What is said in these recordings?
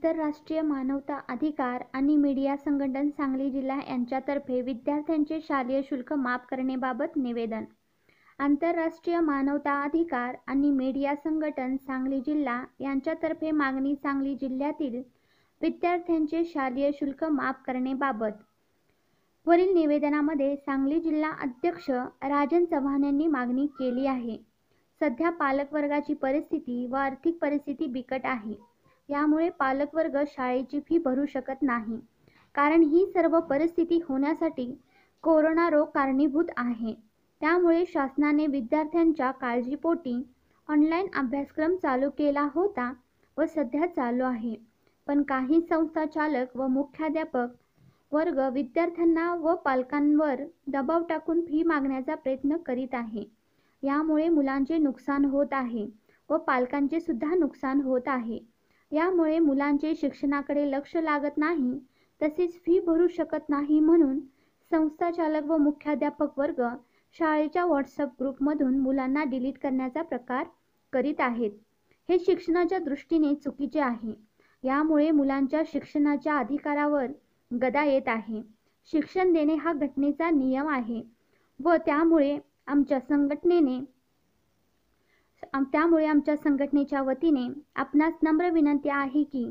आंतरराष्ट्रीय मानवता अधिकार आणि मीडिया संघटन सांगली जिल्हा यांच्यातर्फे विद्यार्थ्यांचे शालेय शुल्क माफ करण्याबाबत निवेदन. आंतरराष्ट्रीय मानवता अधिकार आणि मीडिया संघटन सांगली जिल्हा यांच्यातर्फे मागणी सांगली जिल्ह्यातील विद्यार्थ्यांचे शालेय शुल्क माफ करण्याबाबत. वरील निवेदनामध्ये सांगली जिल्हा अध्यक्ष राजन चव्हाण यांनी मागणी केली आहे. सध्या पालकवर्गाची परिस्थिती व आर्थिक परिस्थिती बिकट आहे. यामुळे पालकवर्ग शाळेची फी भरू शकत नाही, कारण ही सर्व परिस्थिती होण्यासाठी कोरोना रोग कारणीभूत आहे. त्यामुळे शासनाने विद्यार्थ्यांच्या काळजीपोटी ऑनलाईन अभ्यासक्रम चालू केला होता व सध्या चालू आहे. पण काही संस्था चालक व मुख्याध्यापक वर्ग विद्यार्थ्यांना व पालकांवर दबाव टाकून फी मागण्याचा प्रयत्न करीत आहे. यामुळे मुलांचे नुकसान होत आहे व पालकांचे सुद्धा नुकसान होत आहे. यामुळे मुलांचे शिक्षणाकडे लक्ष लागत नाही, तसेच फी भरू शकत नाही. म्हणून संस्था चालक व मुख्याध्यापक वर्ग शाळेच्या व्हॉट्सअप ग्रुपमधून मुलांना डिलीट करण्याचा प्रकार करीत आहेत. हे शिक्षणाच्या दृष्टीने चुकीचे आहे. यामुळे मुलांच्या शिक्षणाच्या अधिकारावर गदा येत आहे. शिक्षण देणे हा घटनेचा नियम आहे व त्यामुळे आमच्या संघटनेच्या वतीने आपणास नम्र विनंती आहे की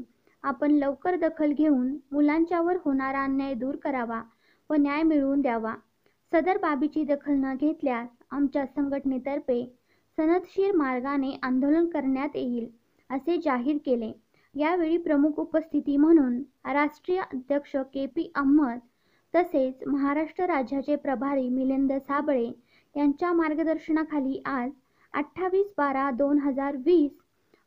आपण लवकर दखल घेऊन मुलांच्यावर होणारा अन्याय दूर करावा व न्याय मिळवून द्यावा. सदर बाबीची दखल न घेतल्यास आमच्या संघटनेतर्फे सनदशीर मार्गाने आंदोलन करण्यात येईल, असे जाहीर केले. यावेळी प्रमुख उपस्थिती म्हणून राष्ट्रीय अध्यक्ष के.पी. अहमद तसेच महाराष्ट्र राज्याचे प्रभारी मिलिंद साबळे यांच्या मार्गदर्शनाखाली आज 28/12/2020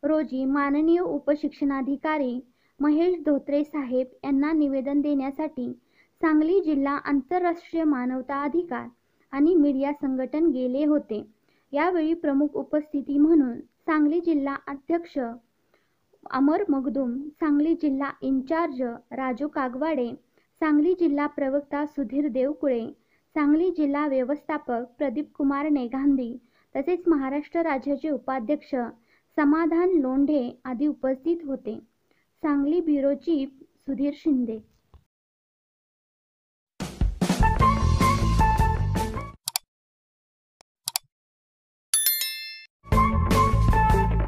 रोजी माननीय उपशिक्षणाधिकारी महेश धोत्रे साहेब यांना निवेदन देण्यासाठी सांगली जिल्हा आंतरराष्ट्रीय मानवता अधिकार आणि मीडिया संघटन गेले होते. यावेळी प्रमुख उपस्थिती म्हणून सांगली जिल्हा अध्यक्ष अमर मगदूम, सांगली जिल्हा इंचार्ज राजू कागवाडे, सांगली जिल्हा प्रवक्ता सुधीर देवकुळे, सांगली जिल्हा व्यवस्थापक प्रदीप कुमार नेगांधी तसेच महाराष्ट्र राज्याचे उपाध्यक्ष समाधान लोंढे आदी उपस्थित होते. Sangli bureau chief Sudhir Shinde.